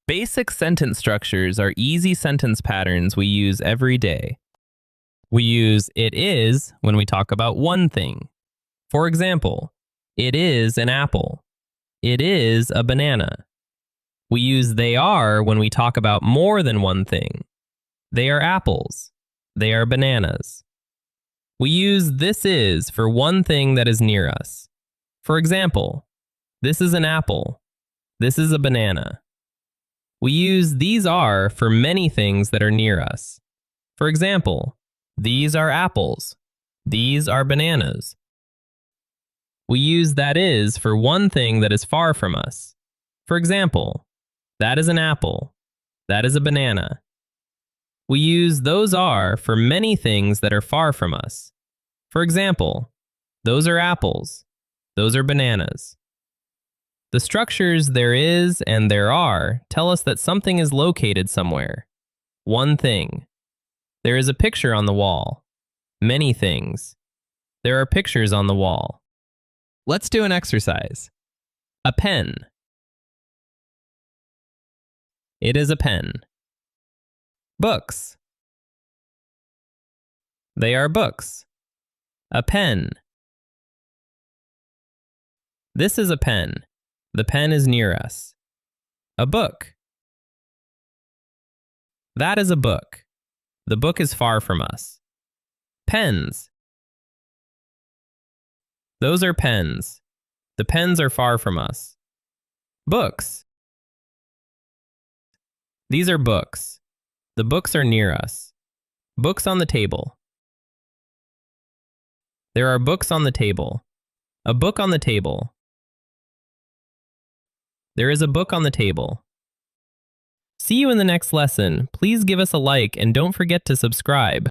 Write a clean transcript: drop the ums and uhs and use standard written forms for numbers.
Basic sentence structures are easy sentence patterns we use every day. We use it is when we talk about one thing. For example, it is an apple. It is a banana. We use they are when we talk about more than one thing. They are apples. They are bananas. We use this is for one thing that is near us. For example, this is an apple. This is a banana. We use these are for many things that are near us. For example, these are apples. These are bananas. We use that is for one thing that is far from us. For example, that is an apple. That is a banana. We use those are for many things that are far from us. For example, those are apples. Those are bananas. The structures there is and there are tell us that something is located somewhere. One thing. There is a picture on the wall. Many things. There are pictures on the wall. Let's do an exercise. A pen. It is a pen. Books. They are books. A pen. This is a pen. The pen is near us. A book. That is a book. The book is far from us. Pens. Those are pens. The pens are far from us. Books. These are books. The books are near us. Books on the table. There are books on the table. A book on the table. There is a book on the table. See you in the next lesson. Please give us a like and don't forget to subscribe.